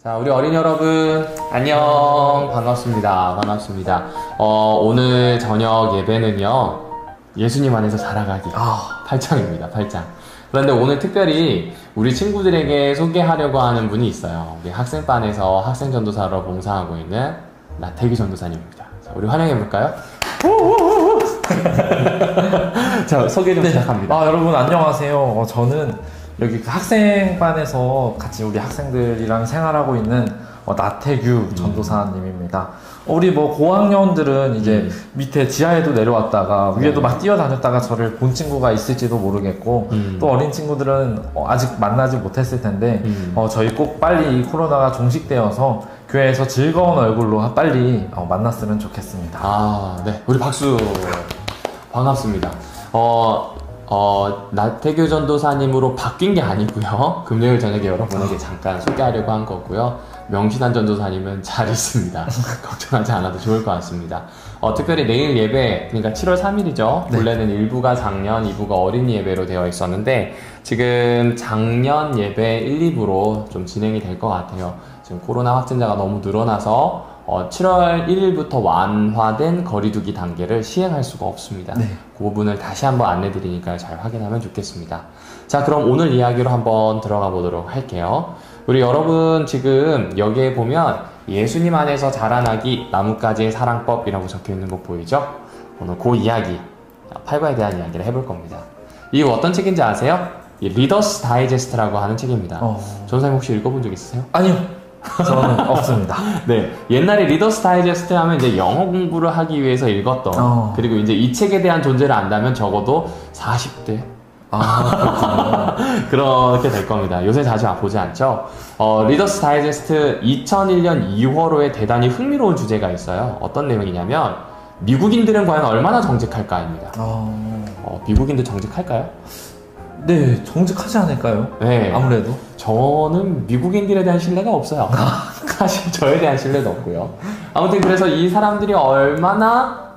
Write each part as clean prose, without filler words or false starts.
자, 우리 어린이 여러분, 안녕. 반갑습니다. 오늘 저녁 예배는요, 예수님 안에서 자라가기 8장입니다. 8장. 그런데 오늘 특별히 우리 친구들에게 소개하려고 하는 분이 있어요. 우리 학생반에서 학생전도사로 봉사하고 있는 나태규 전도사님입니다. 자, 우리 환영해볼까요? 자, 소개 좀 시작합니다. 여러분 안녕하세요. 저는 여기 학생반에서 같이 우리 학생들이랑 생활하고 있는 나태규 전도사님입니다. 우리 고학년들은 이제 밑에 지하에도 내려왔다가 위에도 막 뛰어다녔다가 저를 본 친구가 있을지도 모르겠고 또 어린 친구들은 아직 만나지 못했을 텐데 저희 꼭 빨리 이 코로나가 종식되어서 교회에서 즐거운 얼굴로 빨리 만났으면 좋겠습니다. 네. 우리 박수. 반갑습니다. 나태규 전도사님으로 바뀐 게 아니고요. 금요일 저녁에 여러분에게 잠깐 소개하려고 한 거고요. 명신한 전도사님은 잘 있습니다. 걱정하지 않아도 좋을 것 같습니다. 특별히 내일 예배, 그러니까 7월 3일이죠. 네. 원래는 1부가 작년, 2부가 어린이 예배로 되어 있었는데 지금 작년 예배 1, 2부로 좀 진행이 될 것 같아요. 지금 코로나 확진자가 너무 늘어나서 7월 1일부터 완화된 거리두기 단계를 시행할 수가 없습니다. 네. 그 부분을 다시 한번 안내 드리니까 잘 확인하면 좋겠습니다. 자, 그럼 오늘 이야기로 한번 들어가 보도록 할게요. 우리 여러분 지금 여기에 보면 예수님 안에서 자라나기 나뭇가지의 사랑법이라고 적혀 있는 거 보이죠? 오늘 그 이야기, 8과에 대한 이야기를 해볼 겁니다. 이거 어떤 책인지 아세요? 이 리더스 다이제스트라고 하는 책입니다. 전사님 혹시 읽어본 적 있으세요? 아니요. 저는 없습니다. 네. 옛날에 리더스 다이제스트 하면 이제 영어 공부를 하기 위해서 읽었던, 그리고 이제 이 책에 대한 존재를 안다면 적어도 40대. 그렇게 될 겁니다. 요새 자주 보지 않죠? 리더스 다이제스트 2001년 2월호에 대단히 흥미로운 주제가 있어요. 어떤 내용이냐면, 미국인들은 과연 얼마나 정직할까입니다. 미국인들 정직할까요? 네, 정직하지 않을까요? 네. 아무래도. 저는 미국인들에 대한 신뢰가 없어요. 사실 저에 대한 신뢰도 없고요. 아무튼 그래서 이 사람들이 얼마나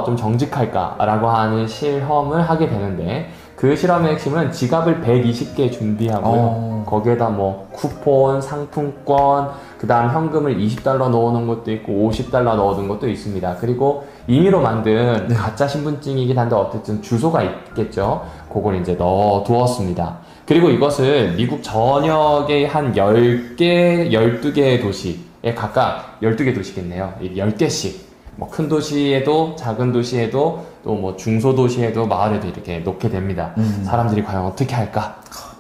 좀 정직할까라고 하는 실험을 하게 되는데 그 실험의 핵심은 지갑을 120개 준비하고요. 거기에다 쿠폰, 상품권, 그 다음 현금을 $20 넣어놓은 것도 있고 $50 넣어둔 것도 있습니다. 그리고 임의로 만든 가짜 신분증이긴 한데 어쨌든 주소가 있겠죠. 그걸 이제 넣어두었습니다. 그리고 이것을 미국 전역의 한 10개, 12개의 도시에 각각 12개 도시겠네요. 10개씩. 큰 도시에도 작은 도시에도 또 중소도시에도 마을에도 이렇게 놓게 됩니다. 사람들이 과연 어떻게 할까?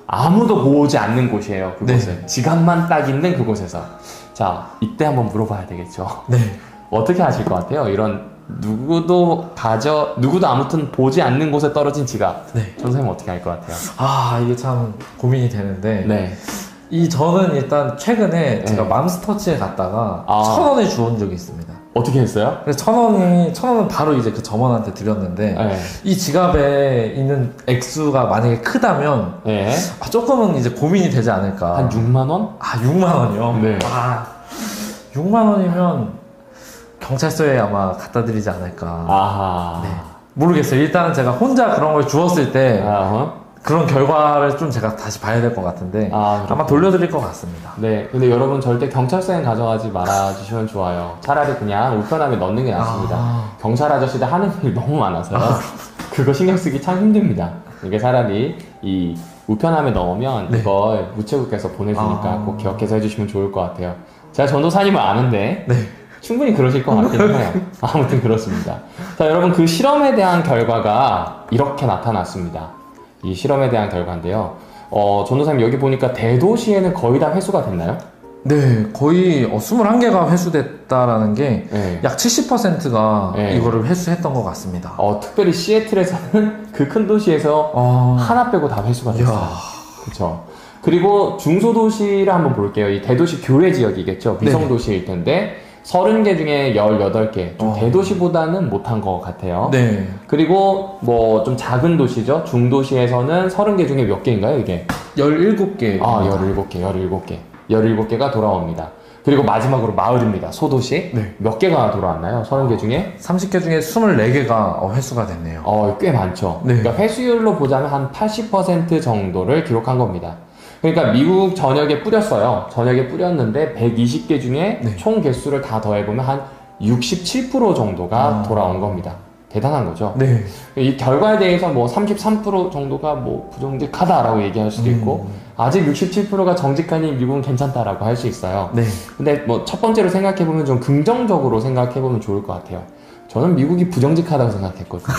아무도 보지 않는 곳이에요. 그곳은. 네. 지갑만 딱 있는 그곳에서. 자, 이때 한번 물어봐야 되겠죠. 네. 어떻게 하실 것 같아요? 이런 누구도 아무튼 보지 않는 곳에 떨어진 지갑. 네. 전선생님 어떻게 할 것 같아요? 이게 참 고민이 되는데. 네. 저는 일단 최근에 제가 맘스터치에 갔다가 1,000원을 주운 적이 있습니다. 어떻게 했어요? 그래서 1,000원은 바로 이제 그 점원한테 드렸는데, 이 지갑에 있는 액수가 만약에 크다면, 조금은 이제 고민이 되지 않을까. 한 6만원? 6만원이요? 네. 6만원이면 경찰서에 아마 갖다 드리지 않을까. 네. 모르겠어요. 일단은 제가 혼자 그런 걸 주웠을 때, 그런 결과를 좀 제가 다시 봐야 될 것 같은데 아마 돌려드릴 것 같습니다. 네, 근데 여러분 절대 경찰서에 가져가지 말아주시면 좋아요. 차라리 그냥 우편함에 넣는 게 낫습니다. 경찰 아저씨들 하는 일 너무 많아서요. 그거 신경 쓰기 참 힘듭니다. 이게 차라리 이 우편함에 넣으면 이걸 우체국에서 보내주니까 꼭 기억해서 해주시면 좋을 것 같아요. 제가 전도사님을 아는데 충분히 그러실 것 같긴 해요. 아무튼 그렇습니다. 자, 여러분 그 실험에 대한 결과가 이렇게 나타났습니다. 이 실험에 대한 결과인데요. 전도사님 여기 보니까 대도시에는 거의 다 회수가 됐나요? 네, 거의 21개가 회수됐다라는 게 약 70%가 이거를 회수했던 것 같습니다. 특별히 시애틀에서는 그 큰 도시에서 하나 빼고 다 회수가 됐어요. 그렇죠. 그리고 중소도시를 한번 볼게요. 이 대도시 교외 지역이겠죠. 위성도시일 텐데 30개 중에 18개. 좀 대도시보다는 못한 것 같아요. 네. 그리고 좀 작은 도시죠. 중도시에서는 30개 중에 몇 개인가요, 이게? 17개. 17개. 17개가 돌아옵니다. 그리고 마지막으로 마을입니다. 소도시. 몇 개가 돌아왔나요? 30개 중에? 30개 중에 24개가 회수가 됐네요. 꽤 많죠. 그러니까 회수율로 보자면 한 80% 정도를 기록한 겁니다. 그러니까 미국 전역에 뿌렸어요. 전역에 뿌렸는데 120개 중에 네. 총 개수를 다 더해보면 한 67% 정도가 돌아온 겁니다. 대단한 거죠. 네. 이 결과에 대해서 뭐 33% 정도가 뭐 부정직하다라고 얘기할 수도 있고 아직 67%가 정직하니 미국은 괜찮다라고 할 수 있어요. 네. 근데 뭐 첫 번째로 생각해보면 좀 긍정적으로 생각해보면 좋을 것 같아요. 저는 미국이 부정직하다고 생각했거든요.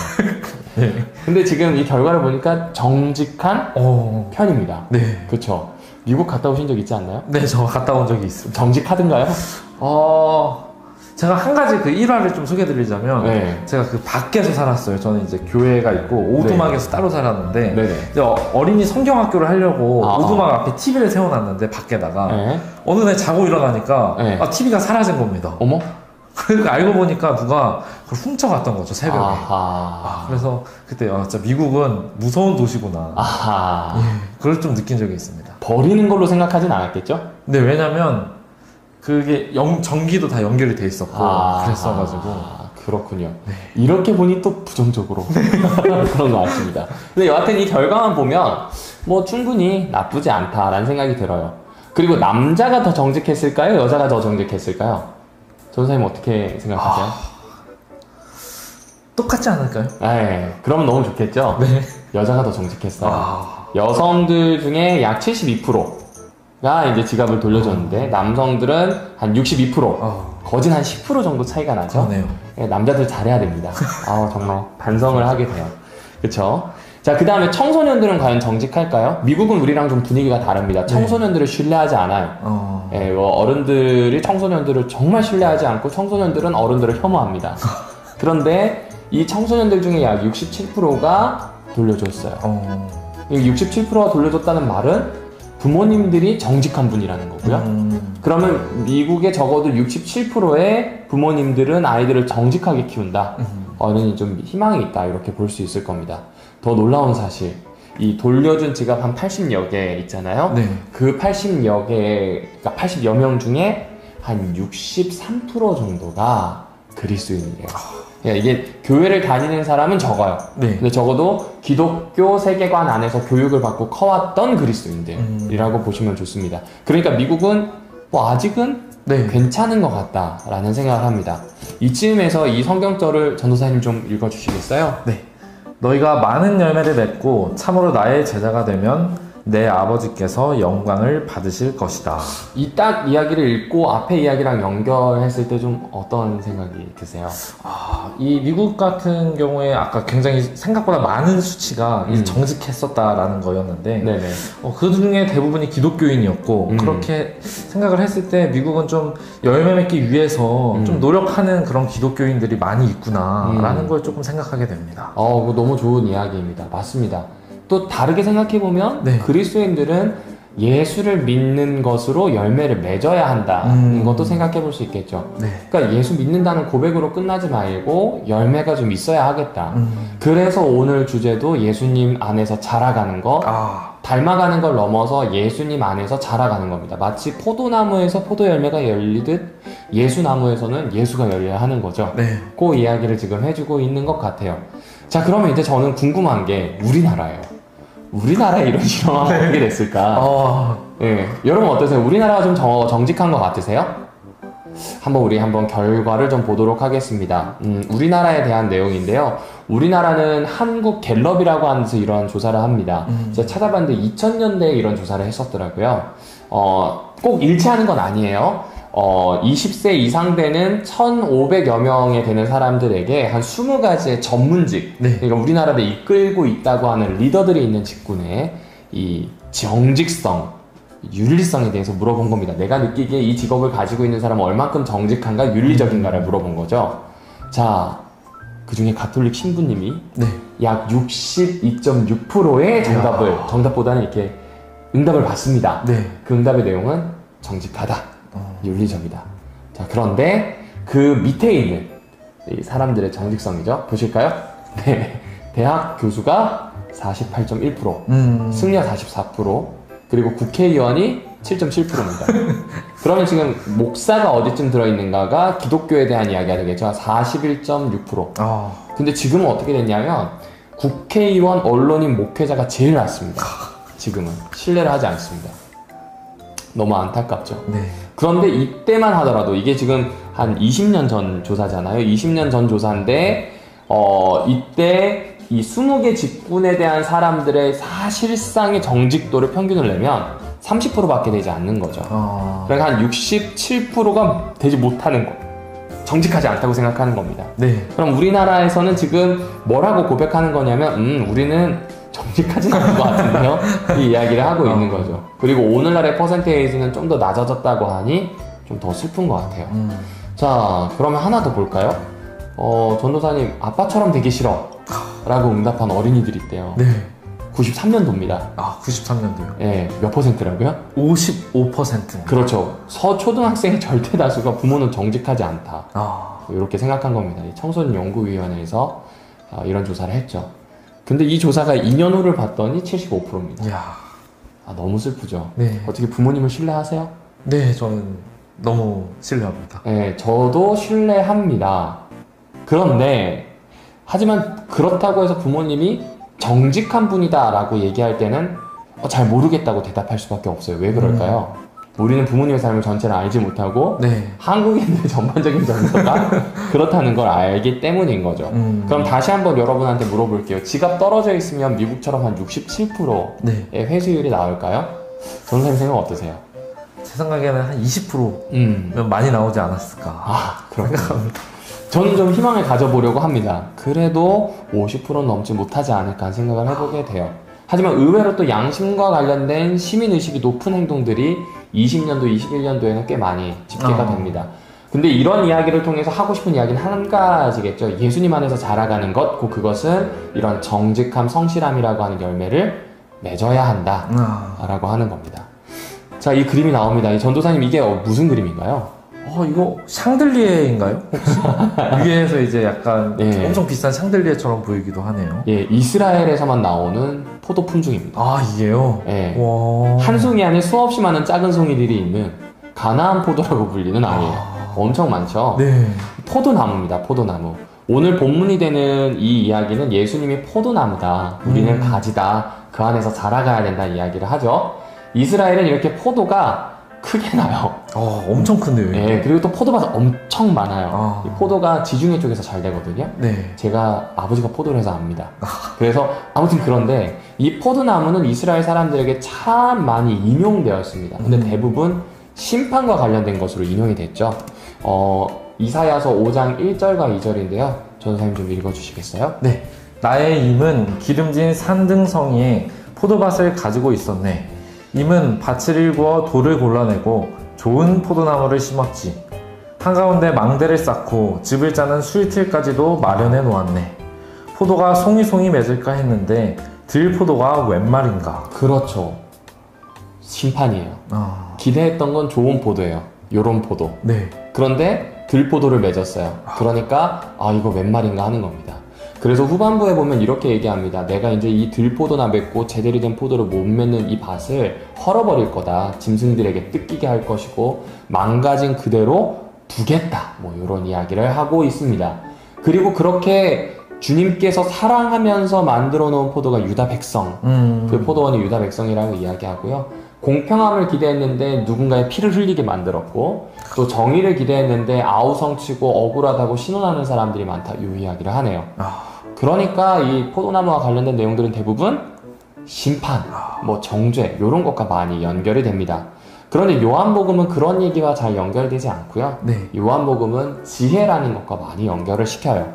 네. 근데 지금 이 결과를 보니까 정직한 편입니다. 네. 그쵸? 미국 갔다 오신 적 있지 않나요? 네, 저 갔다 온 적이 있습니다. 정직하든가요? 제가 한 가지 그 일화를 좀 소개해드리자면, 네. 제가 그 밖에서 살았어요. 저는 이제 교회가 있고, 오두막에서 따로 살았는데, 네네. 이제 어린이 성경학교를 하려고 아, 오두막 앞에 TV를 세워놨는데, 밖에다가, 네. 어느 날 자고 일어나니까, 네. TV가 사라진 겁니다. 어머? 그러니까 알고 보니까 누가 그걸 훔쳐갔던 거죠, 새벽에. 아하. 그래서 그때, 진짜 미국은 무서운 도시구나. 아하. 그걸 좀 느낀 적이 있습니다. 버리는 걸로 생각하진 않았겠죠? 근데 왜냐면, 그게 전기도 다 연결이 돼 있었고, 그랬어가지고. 그렇군요. 이렇게 보니 또 부정적으로 그런 것 같습니다. 근데 여하튼 이 결과만 보면 뭐 충분히 나쁘지 않다라는 생각이 들어요. 그리고 남자가 더 정직했을까요? 여자가 더 정직했을까요? 전사님 어떻게 생각하세요? 똑같지 않을까요? 네, 그러면 너무 좋겠죠? 네. 여자가 더 정직했어요. 여성들 중에 약 72%가 이제 지갑을 돌려줬는데 남성들은 한 62%, 거진 한 10% 정도 차이가 나죠? 그러네요. 네, 남자들 잘해야 됩니다. 정말 반성을 하게 돼요. 그쵸? 자, 그 다음에 청소년들은 과연 정직할까요? 미국은 우리랑 좀 분위기가 다릅니다. 청소년들을 신뢰하지 않아요. 예, 어른들이 청소년들을 정말 신뢰하지 않고 청소년들은 어른들을 혐오합니다. 그런데 이 청소년들 중에 약 67%가 돌려줬어요. 67%가 돌려줬다는 말은 부모님들이 정직한 분이라는 거고요. 그러면 미국에 적어도 67%의 부모님들은 아이들을 정직하게 키운다. 어른이 좀 희망이 있다. 이렇게 볼 수 있을 겁니다. 더 놀라운 사실, 이 돌려준 지갑 한 80여 개 있잖아요. 네. 그 80여 개, 그러니까 80여 명 중에 한 63% 정도가 그리스도인이에요. 이게 교회를 다니는 사람은 적어요. 네. 근데 적어도 기독교 세계관 안에서 교육을 받고 커왔던 그리스도인들이라고 보시면 좋습니다. 그러니까 미국은 뭐 아직은 네. 괜찮은 것 같다라는 생각을 합니다. 이쯤에서 이 성경절을 전도사님 좀 읽어주시겠어요? 네. 너희가 많은 열매를 맺고 참으로 나의 제자가 되면 내 아버지께서 영광을 받으실 것이다. 이 딱 이야기를 읽고 앞에 이야기랑 연결했을 때 좀 어떤 생각이 드세요? 이 미국 같은 경우에 아까 굉장히 생각보다 많은 수치가 정직했었다라는 거였는데, 네네. 그 중에 대부분이 기독교인이었고, 그렇게 생각을 했을 때 미국은 좀 열매 맺기 위해서 좀 노력하는 그런 기독교인들이 많이 있구나라는 걸 조금 생각하게 됩니다. 그거 너무 좋은 이야기입니다. 맞습니다. 또 다르게 생각해보면 네. 그리스도인들은 예수를 믿는 것으로 열매를 맺어야 한다는 것도 생각해볼 수 있겠죠. 네. 그러니까 예수 믿는다는 고백으로 끝나지 말고 열매가 좀 있어야 하겠다. 그래서 오늘 주제도 예수님 안에서 자라가는 것, 닮아가는 걸 넘어서 예수님 안에서 자라가는 겁니다. 마치 포도나무에서 포도 열매가 열리듯 예수나무에서는 예수가 열려야 하는 거죠. 네. 그 이야기를 지금 해주고 있는 것 같아요. 자, 그러면 이제 저는 궁금한 게 우리나라예요. 우리나라에 이런 실험은 어떻게 됐을까? 예, 여러분 어떠세요? 우리나라가 좀 정직한 것 같으세요? 우리 한번 결과를 좀 보도록 하겠습니다. 우리나라에 대한 내용인데요. 우리나라는 한국 갤럽이라고 하는 데서 이런 조사를 합니다. 제가 찾아봤는데 2000년대에 이런 조사를 했었더라고요. 꼭 일치하는 건 아니에요. 20세 이상 되는 1,500여 명에 되는 사람들에게 한 20가지의 전문직, 네. 그러니까 우리나라를 이끌고 있다고 하는 리더들이 있는 직군에 이 정직성, 윤리성에 대해서 물어본 겁니다. 내가 느끼기에 이 직업을 가지고 있는 사람은 얼만큼 정직한가, 윤리적인가를 물어본 거죠. 자, 그 중에 가톨릭 신부님이 네. 약 62.6%의 정답보다는 이렇게 응답을 받습니다. 네. 그 응답의 내용은 정직하다. 윤리적이다. 자, 그런데 그 밑에 있는 이 사람들의 정직성이죠. 보실까요? 네. 대학 교수가 48.1%, 승려 44%, 그리고 국회의원이 7.7%입니다. 그러면 지금 목사가 어디쯤 들어있는가가 기독교에 대한 이야기가 되겠죠. 41.6%. 근데 지금은 어떻게 됐냐면 국회의원, 언론인, 목회자가 제일 낮습니다. 지금은 신뢰를 하지 않습니다. 너무 안타깝죠. 네. 그런데 이때만 하더라도 이게 지금 한 20년 전 조사잖아요. 20년 전 조사인데 이때 이 20개 직군에 대한 사람들의 사실상의 정직도를 평균을 내면 30%밖에 되지 않는 거죠. 그러니까 한 67%가 되지 못하는 거. 정직하지 않다고 생각하는 겁니다. 네. 그럼 우리나라에서는 지금 뭐라고 고백하는 거냐면 우리는 정직하진 않은 것 같은데요. 이 이야기를 하고 있는 거죠. 그리고 오늘날의 퍼센테이지는 좀 더 낮아졌다고 하니 좀 더 슬픈 것 같아요. 자, 그러면 하나 더 볼까요? 전도사님, 아빠처럼 되기 싫어 라고 응답한 어린이들이 있대요. 네. 93년도입니다. 93년도요? 예, 몇 퍼센트라고요? 55%. 그렇죠. 서초등학생의 절대 다수가 부모는 정직하지 않다. 아. 이렇게 생각한 겁니다. 이 청소년 연구위원회에서 이런 조사를 했죠. 근데 이 조사가 2년 후를 봤더니 75%입니다. 이야. 너무 슬프죠. 네. 어떻게 부모님을 신뢰하세요? 네, 저는 너무 신뢰합니다. 네, 저도 신뢰합니다. 그런데 하지만 그렇다고 해서 부모님이 정직한 분이다 라고 얘기할 때는 잘 모르겠다고 대답할 수밖에 없어요. 왜 그럴까요? 우리는 부모님의 삶을 전체를 알지 못하고 네. 한국인들의 전반적인 정서가 그렇다는 걸 알기 때문인 거죠. 그럼 다시 한번 여러분한테 물어볼게요. 지갑 떨어져 있으면 미국처럼 한 67%의 네. 회수율이 나올까요? 전선생님 생각 어떠세요? 제 생각에는 한 20%면 많이 나오지 않았을까. 그렇군요. 저는 좀 희망을 가져보려고 합니다. 그래도 50%는 넘지 못하지 않을까 생각을 해보게 돼요. 하지만 의외로 또 양심과 관련된 시민의식이 높은 행동들이 20년도, 21년도에는 꽤 많이 집계가 됩니다. 근데 이런 이야기를 통해서 하고 싶은 이야기는 한 가지겠죠. 예수님 안에서 자라가는 것, 그것은 이런 정직함, 성실함이라고 하는 열매를 맺어야 한다 라고 하는 겁니다. 자, 이 그림이 나옵니다. 이 전도사님, 이게 무슨 그림인가요? 이거 샹들리에인가요? 혹시? 위에서 이제 약간 네. 엄청 비싼 샹들리에처럼 보이기도 하네요. 예, 이스라엘에서만 나오는 포도 품종입니다. 이게요? 예. 와. 한 송이 안에 수없이 많은 작은 송이들이 있는 가나안 포도라고 불리는 아이예요. 엄청 많죠? 네. 포도나무입니다. 포도나무. 오늘 본문이 되는 이 이야기는 예수님이 포도나무다. 우리는 가지다. 그 안에서 자라가야 된다는 이야기를 하죠. 이스라엘은 이렇게 포도가 크게 나요. 엄청 큰데요. 이거? 예, 그리고 또 포도밭이 엄청 많아요. 아. 이 포도가 지중해 쪽에서 잘 되거든요. 네. 제가 아버지가 포도를 해서 압니다. 그래서 아무튼 그런데 이 포도나무는 이스라엘 사람들에게 참 많이 인용되었습니다. 근데 대부분 심판과 관련된 것으로 인용이 됐죠. 이사야서 5장 1절과 2절인데요. 전사님 좀 읽어주시겠어요? 네. 나의 임은 기름진 산등성이에 포도밭을 가지고 있었네. 임은 밭을 일구어 돌을 골라내고 좋은 포도나무를 심었지. 한가운데 망대를 쌓고 즙을 짜는 수유틀까지도 마련해 놓았네. 포도가 송이송이 맺을까 했는데 들포도가 웬 말인가. 그렇죠. 심판이에요. 기대했던 건 좋은 포도예요. 요런 포도. 네. 그런데 들포도를 맺었어요. 그러니까 이거 웬 말인가 하는 겁니다. 그래서 후반부에 보면 이렇게 얘기합니다. 내가 이제 이 들포도나 맺고 제대로 된 포도를 못 맺는 이 밭을 헐어버릴 거다. 짐승들에게 뜯기게 할 것이고 망가진 그대로 두겠다. 뭐 이런 이야기를 하고 있습니다. 그리고 그렇게 주님께서 사랑하면서 만들어 놓은 포도가 유다 백성. 그 포도원이 유다 백성이라고 이야기하고요. 공평함을 기대했는데 누군가의 피를 흘리게 만들었고, 또 정의를 기대했는데 아우성치고 억울하다고 신원하는 사람들이 많다. 이 이야기를 하네요. 그러니까 이 포도나무와 관련된 내용들은 대부분 심판, 뭐 정죄 이런 것과 많이 연결이 됩니다. 그런데 요한복음은 그런 얘기와 잘 연결되지 않고요. 네. 요한복음은 지혜라는 것과 많이 연결을 시켜요.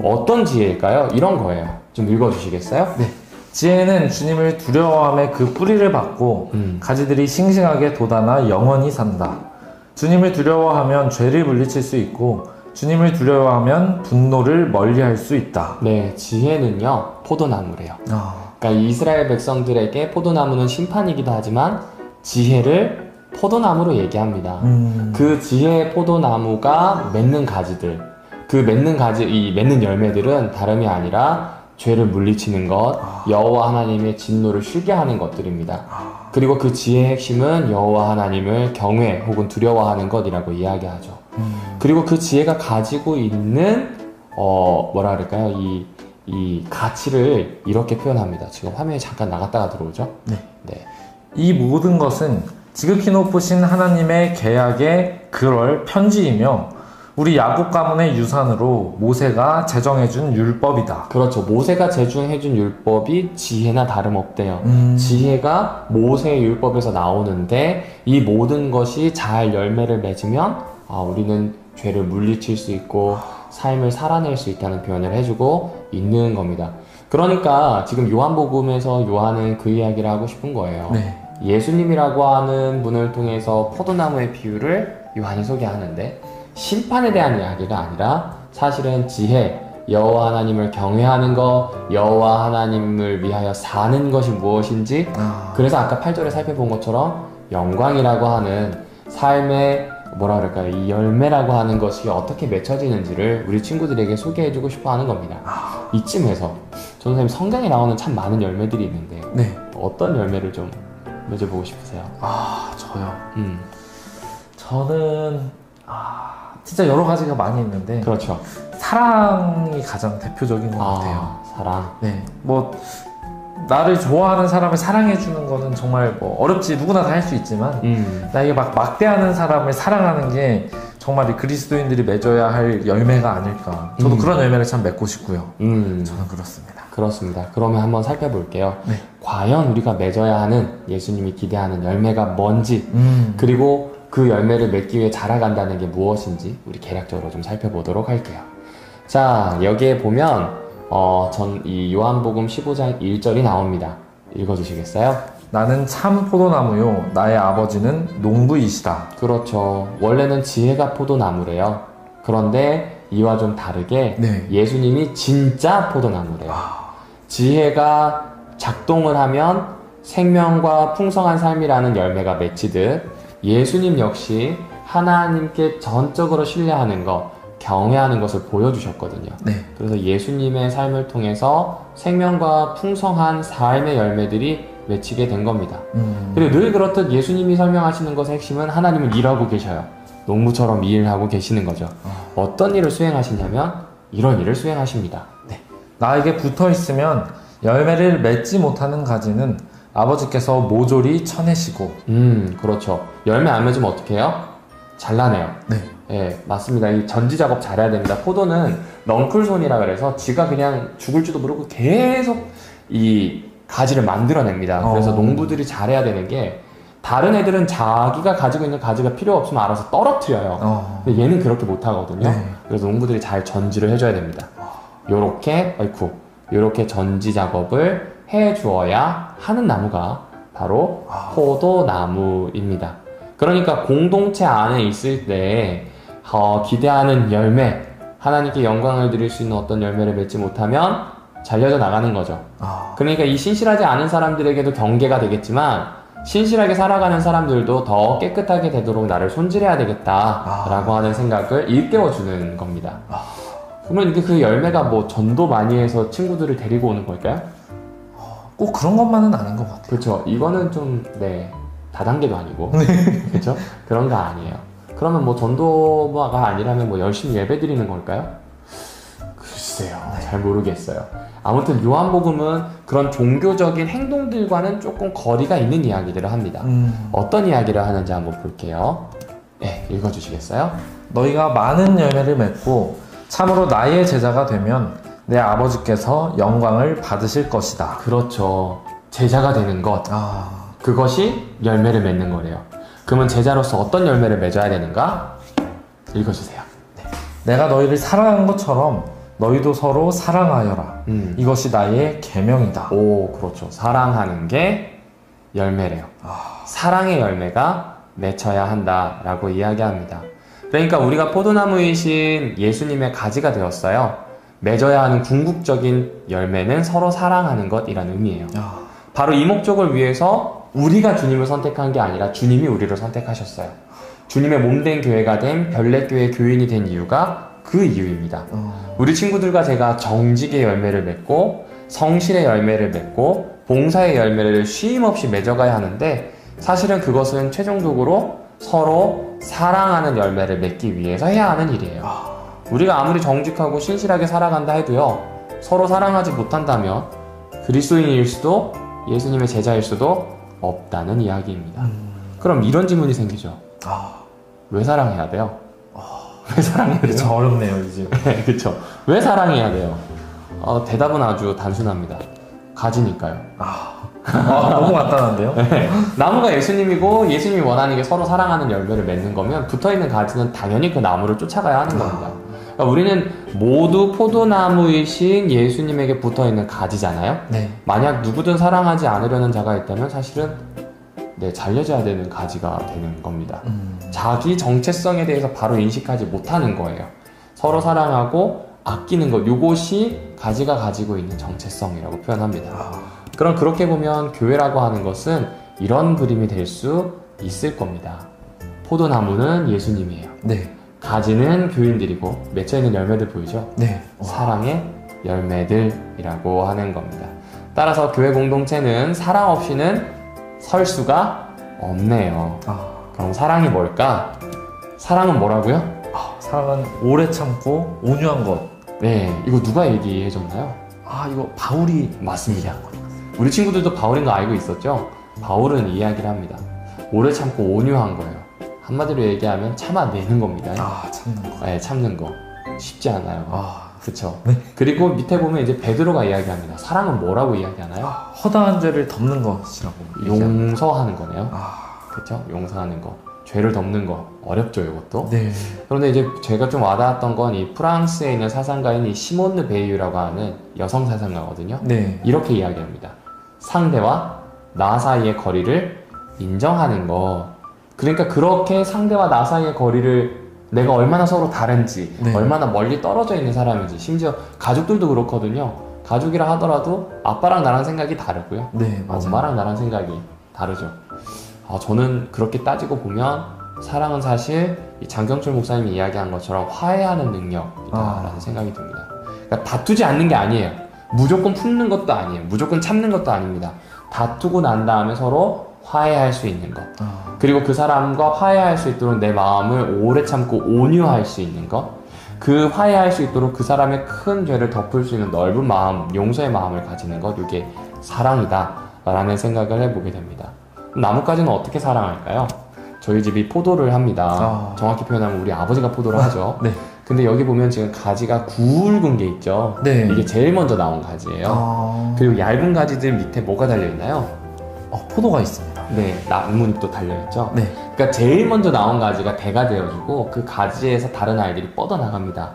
어떤 지혜일까요? 이런 거예요. 좀 읽어주시겠어요? 네. 지혜는 주님을 두려워함의 그 뿌리를 받고 가지들이 싱싱하게 돋아나 영원히 산다. 주님을 두려워하면 죄를 물리칠 수 있고 주님을 두려워하면 분노를 멀리할 수 있다. 네, 지혜는요 포도나무래요. 그러니까 이스라엘 백성들에게 포도나무는 심판이기도 하지만 지혜를 포도나무로 얘기합니다. 그 지혜의 포도나무가 맺는 가지들, 그 맺는 가지, 이 맺는 열매들은 다름이 아니라 죄를 물리치는 것, 여호와 하나님의 진노를 쉬게 하는 것들입니다. 그리고 그 지혜의 핵심은 여호와 하나님을 경외 혹은 두려워하는 것이라고 이야기하죠. 그리고 그 지혜가 가지고 있는 뭐라 그럴까요? 이 이 가치를 이렇게 표현합니다. 지금 화면이 잠깐 나갔다가 들어오죠? 네. 네. 이 모든 것은 지극히 높으신 하나님의 계약의 그럴 편지이며 우리 야곱 가문의 유산으로 모세가 제정해준 율법이다. 그렇죠. 모세가 제정해준 율법이 지혜나 다름없대요. 지혜가 모세의 율법에서 나오는데 이 모든 것이 잘 열매를 맺으면 우리는 죄를 물리칠 수 있고 삶을 살아낼 수 있다는 표현을 해주고 있는 겁니다. 그러니까 지금 요한복음에서 요한은 그 이야기를 하고 싶은 거예요. 네. 예수님이라고 하는 분을 통해서 포도나무의 비유를 요한이 소개하는데 심판에 대한 이야기가 아니라 사실은 지혜, 여호와 하나님을 경외하는 것, 여호와 하나님을 위하여 사는 것이 무엇인지, 그래서 아까 8절에 살펴본 것처럼 영광이라고 하는 삶의 뭐라 그럴까요? 이 열매라고 하는 것이 어떻게 맺혀지는지를 우리 친구들에게 소개해주고 싶어 하는 겁니다. 이쯤에서 선생님 성경에 나오는 참 많은 열매들이 있는데 네. 어떤 열매를 좀 맺어보고 싶으세요? 저요. 저는 진짜 여러 가지가 많이 있는데 그렇죠. 사랑이 가장 대표적인 것 같아요. 사랑. 네. 뭐 나를 좋아하는 사람을 사랑해주는 거는 정말 뭐 어렵지, 누구나 다 할 수 있지만 나에게 막 막대하는 사람을 사랑하는 게 정말 이 그리스도인들이 맺어야 할 열매가 아닐까. 저도 그런 열매를 참 맺고 싶고요. 저는 그렇습니다. 그렇습니다. 그러면 한번 살펴볼게요. 네. 과연 우리가 맺어야 하는 예수님이 기대하는 열매가 뭔지, 그리고 그 열매를 맺기 위해 자라간다는 게 무엇인지 우리 개략적으로 좀 살펴보도록 할게요. 자, 여기에 보면 이 요한복음 15장 1절이 나옵니다. 읽어주시겠어요? 나는 참 포도나무요 나의 아버지는 농부이시다. 그렇죠. 원래는 지혜가 포도나무래요. 그런데 이와 좀 다르게 네. 예수님이 진짜 포도나무래요. 지혜가 작동을 하면 생명과 풍성한 삶이라는 열매가 맺히듯 예수님 역시 하나님께 전적으로 신뢰하는 것, 경외하는 것을 보여주셨거든요. 네. 그래서 예수님의 삶을 통해서 생명과 풍성한 삶의 열매들이 맺히게 된 겁니다. 그리고 늘 그렇듯 예수님이 설명하시는 것의 핵심은 하나님은 일하고 계셔요. 농부처럼 일하고 계시는 거죠. 어떤 일을 수행하시냐면 이런 일을 수행하십니다. 네. 나에게 붙어 있으면 열매를 맺지 못하는 가지는 아버지께서 모조리 쳐내시고. 그렇죠. 열매 안 맺으면 어떻게 해요? 잘라내요. 네. 예, 맞습니다. 이 전지 작업 잘해야 됩니다. 포도는 넝쿨손이라 그래서 지가 그냥 죽을 줄도 모르고 계속 이 가지를 만들어냅니다. 그래서 농부들이 잘해야 되는 게 다른 애들은 자기가 가지고 있는 가지가 필요 없으면 알아서 떨어뜨려요. 근데 얘는 그렇게 못하거든요. 네. 그래서 농부들이 잘 전지를 해줘야 됩니다. 요렇게 전지 작업을 해주어야 하는 나무가 바로 포도나무입니다. 그러니까 공동체 안에 있을 때 기대하는 열매, 하나님께 영광을 드릴 수 있는 어떤 열매를 맺지 못하면 잘려져 나가는 거죠. 그러니까 이 신실하지 않은 사람들에게도 경계가 되겠지만 신실하게 살아가는 사람들도 더 깨끗하게 되도록 나를 손질해야 되겠다라고 하는 생각을 일깨워주는 겁니다. 그러면 그 열매가 뭐 전도 많이 해서 친구들을 데리고 오는 걸까요? 꼭 그런 것만은 아닌 것 같아요. 그렇죠. 이거는 좀 다단계도 아니고 그렇죠? 그런 거 아니에요. 그러면 뭐 전도가 아니라면 뭐 열심히 예배 드리는 걸까요? 글쎄요. 잘 모르겠어요. 아무튼 요한복음은 그런 종교적인 행동들과는 조금 거리가 있는 이야기들을 합니다. 어떤 이야기를 하는지 한번 볼게요. 네, 읽어주시겠어요? 너희가 많은 열매를 맺고 참으로 나의 제자가 되면 내 아버지께서 영광을 받으실 것이다. 그렇죠. 제자가 되는 것. 그것이 열매를 맺는 거래요. 그러면 제자로서 어떤 열매를 맺어야 되는가? 읽어주세요. 네. 내가 너희를 사랑한 것처럼 너희도 서로 사랑하여라. 이것이 나의 계명이다. 오, 그렇죠. 사랑하는 게 열매래요. 사랑의 열매가 맺혀야 한다라고 이야기합니다. 그러니까 우리가 포도나무이신 예수님의 가지가 되었어요. 맺어야 하는 궁극적인 열매는 서로 사랑하는 것이라는 의미예요. 바로 이 목적을 위해서 우리가 주님을 선택한 게 아니라 주님이 우리를 선택하셨어요. 주님의 몸된 교회가 된 별내교회 교인이 된 이유가 그 이유입니다. 우리 친구들과 제가 정직의 열매를 맺고 성실의 열매를 맺고 봉사의 열매를 쉼없이 맺어가야 하는데 사실은 그것은 최종적으로 서로 사랑하는 열매를 맺기 위해서 해야 하는 일이에요. 우리가 아무리 정직하고 신실하게 살아간다 해도요, 서로 사랑하지 못한다면 그리스도인일 수도 예수님의 제자일 수도 없다는 이야기입니다. 그럼 이런 질문이 생기죠. 왜 사랑해야 돼요? 왜 사랑해야 돼요? 그쵸, 어렵네요, 이제. 네, 그쵸. 왜 사랑해야 돼요? 대답은 아주 단순합니다. 가지니까요. 너무 간단한데요? 네. 나무가 예수님이고 예수님이 원하는 게 서로 사랑하는 열매를 맺는 거면 붙어있는 가지는 당연히 그 나무를 쫓아가야 하는 겁니다. 그러니까 우리는 모두 포도나무이신 예수님에게 붙어있는 가지잖아요. 네. 만약 누구든 사랑하지 않으려는 자가 있다면 사실은 잘려져야 되는 가지가 되는 겁니다. 자기 정체성에 대해서 바로 인식하지 못하는 거예요. 서로 사랑하고 아끼는 것, 이것이 가지가 가지고 있는 정체성이라고 표현합니다. 그럼 그렇게 보면 교회라고 하는 것은 이런 그림이 될 수 있을 겁니다. 포도나무는 예수님이에요. 네. 가지는 교인들이고 맺혀있는 열매들 보이죠? 네. 사랑의 열매들이라고 하는 겁니다. 따라서 교회 공동체는 사랑 없이는 설 수가 없네요. 그럼 사랑이 뭘까? 사랑은 뭐라고요? 사랑은 오래 참고 온유한 것. 네, 이거 누가 얘기해 줬나요? 이거 바울이 맞습니다. 우리 친구들도 바울인 거 알고 있었죠? 바울은 이야기를 합니다. 오래 참고 온유한 거예요. 한마디로 얘기하면 참아내는 겁니다. 참는 거. 네, 참는 거 쉽지 않아요. 그렇죠. 네. 그리고 밑에 보면 이제 베드로가 이야기합니다. 사랑은 뭐라고 이야기하나요? 허다한 죄를 덮는 것이라고. 용서하는 거네요. 그렇죠? 용서하는 거, 죄를 덮는 거 어렵죠, 이것도. 네. 그런데 이제 제가 좀 와닿았던 건 이 프랑스에 있는 사상가인 이 시몬느 베이유라고 하는 여성 사상가거든요. 네. 이렇게 이야기합니다. 상대와 나 사이의 거리를 인정하는 거. 그러니까 그렇게 상대와 나 사이의 거리를 내가 얼마나 서로 다른지, 네. 얼마나 멀리 떨어져 있는 사람인지, 심지어 가족들도 그렇거든요. 가족이라 하더라도 아빠랑 나랑 생각이 다르고요. 네, 맞아요. 엄마랑 나랑 생각이 다르죠. 저는 그렇게 따지고 보면 사랑은 사실 이 장경철 목사님이 이야기한 것처럼 화해하는 능력이다라는 생각이 듭니다. 그러니까 다투지 않는 게 아니에요. 무조건 품는 것도 아니에요. 무조건 참는 것도 아닙니다. 다투고 난 다음에 서로 화해할 수 있는 것. 그리고 그 사람과 화해할 수 있도록 내 마음을 오래 참고 온유할 수 있는 것. 그 화해할 수 있도록 그 사람의 큰 죄를 덮을 수 있는 넓은 마음, 용서의 마음을 가지는 것. 이게 사랑이다 라는 생각을 해보게 됩니다. 나뭇가지는 어떻게 사랑할까요? 저희 집이 포도를 합니다. 정확히 표현하면 우리 아버지가 포도를 하죠. 네. 근데 여기 보면 지금 가지가 굵은 게 있죠. 네. 이게 제일 먼저 나온 가지예요. 그리고 얇은 가지들 밑에 뭐가 달려있나요? 포도가 있습니다. 네, 나뭇잎도 달려있죠. 네. 그러니까 제일 먼저 나온 가지가 대가 되어주고 그 가지에서 다른 아이들이 뻗어나갑니다.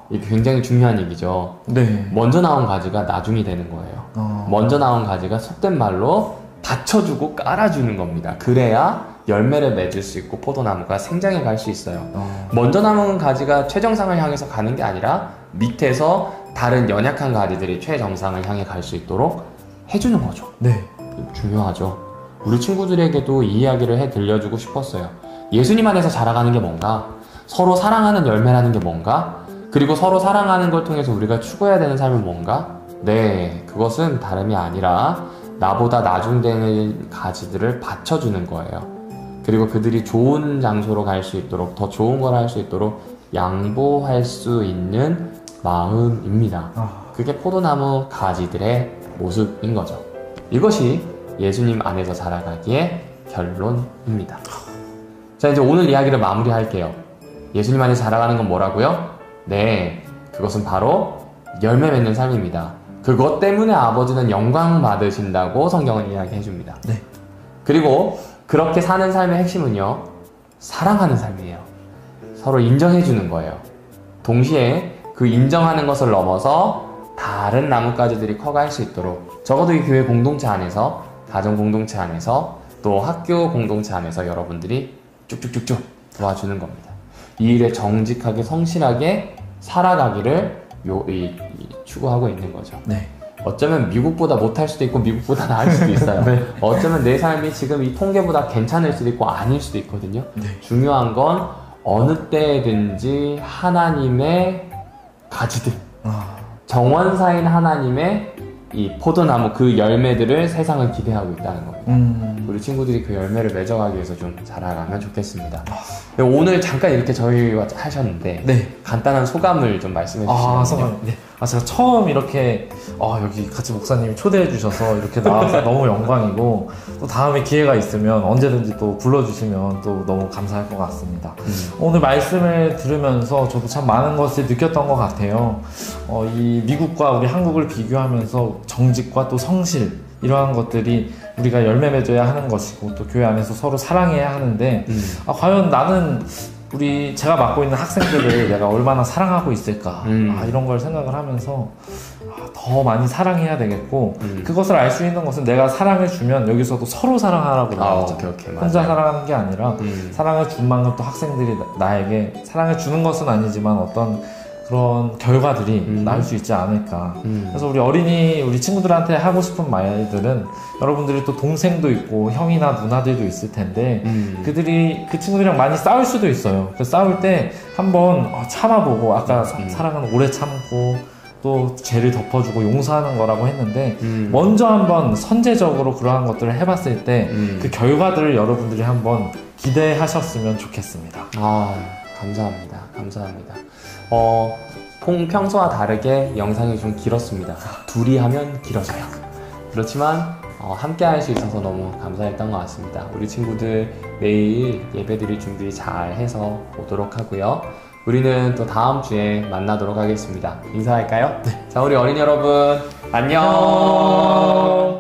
이게 굉장히 중요한 얘기죠. 네. 먼저 나온 가지가 나중이 되는 거예요. 먼저 나온 가지가 속된 말로 받쳐주고 깔아주는 겁니다. 그래야 열매를 맺을 수 있고 포도나무가 생장해 갈 수 있어요. 먼저 나온 가지가 최정상을 향해서 가는 게 아니라 밑에서 다른 연약한 가지들이 최정상을 향해 갈 수 있도록 해주는 거죠. 네. 중요하죠. 우리 친구들에게도 이 이야기를 해 들려주고 싶었어요. 예수님 안에서 자라가는 게 뭔가? 서로 사랑하는 열매라는 게 뭔가? 그리고 서로 사랑하는 걸 통해서 우리가 추구해야 되는 삶은 뭔가? 네, 그것은 다름이 아니라 나보다 나중되는 가지들을 받쳐주는 거예요. 그리고 그들이 좋은 장소로 갈 수 있도록, 더 좋은 걸 할 수 있도록 양보할 수 있는 마음입니다. 그게 포도나무 가지들의 모습인 거죠. 이것이 예수님 안에서 자라가기의 결론입니다. 자, 이제 오늘 이야기를 마무리할게요. 예수님 안에서 자라가는 건 뭐라고요? 네, 그것은 바로 열매 맺는 삶입니다. 그것 때문에 아버지는 영광 받으신다고 성경은 이야기해 줍니다. 네. 그리고 그렇게 사는 삶의 핵심은요, 사랑하는 삶이에요. 서로 인정해 주는 거예요. 동시에 그 인정하는 것을 넘어서 다른 나뭇가지들이 커갈 수 있도록, 적어도 이 교회 공동체 안에서, 가정 공동체 안에서, 또 학교 공동체 안에서 여러분들이 쭉쭉쭉쭉 도와주는 겁니다. 이 일에 정직하게 성실하게 살아가기를 추구하고 있는 거죠. 네. 어쩌면 미국보다 못할 수도 있고 미국보다 나을 수도 있어요. 네. 어쩌면 내 삶이 지금 이 통계보다 괜찮을 수도 있고 아닐 수도 있거든요. 네. 중요한 건 어느 때든지 하나님의 가지들, 정원사인 하나님의 이 포도나무 그 열매들을 세상은 기대하고 있다는 겁니다. 우리 친구들이 그 열매를 맺어가기 위해서 좀 자라가면 좋겠습니다. 오늘 잠깐 이렇게 저희와 하셨는데 네. 간단한 소감을 좀 말씀해 주시면. 소감. 네. 제가 처음 이렇게 여기 같이 목사님이 초대해 주셔서 이렇게 나와서 너무 영광이고, 또 다음에 기회가 있으면 언제든지 또 불러주시면 또 너무 감사할 것 같습니다. 오늘 말씀을 들으면서 저도 참 많은 것을 느꼈던 것 같아요. 이 미국과 우리 한국을 비교하면서 정직과 또 성실, 이러한 것들이 우리가 열매 맺어야 하는 것이고, 또 교회 안에서 서로 사랑해야 하는데, 과연 나는 제가 맡고 있는 학생들을 내가 얼마나 사랑하고 있을까, 이런 걸 생각을 하면서 더 많이 사랑해야 되겠고, 그것을 알 수 있는 것은 내가 사랑을 주면 여기서도 서로 사랑하라고 나오죠. 혼자 사랑하는 게 아니라 사랑을 준 만큼 또 학생들이 나에게 사랑을 주는 것은 아니지만 어떤 그런 결과들이 나올 수 있지 않을까. 그래서 우리 친구들한테 하고 싶은 말들은, 여러분들이 또 동생도 있고 형이나 누나들도 있을 텐데, 그 친구들이랑 많이 싸울 수도 있어요. 그 싸울 때 한번 참아보고, 아까 사랑은 오래 참고 또 죄를 덮어주고 용서하는 거라고 했는데, 먼저 한번 선제적으로 그러한 것들을 해봤을 때 그 결과들을 여러분들이 한번 기대하셨으면 좋겠습니다. 감사합니다. 평소와 다르게 영상이 좀 길었습니다. 둘이 하면 길어져요. 그렇지만 함께 할 수 있어서 너무 감사했던 것 같습니다. 우리 친구들 내일 예배드릴 준비 잘 해서 오도록 하고요. 우리는 또 다음 주에 만나도록 하겠습니다. 인사할까요? 네. 자, 우리 어린이 여러분, 안녕!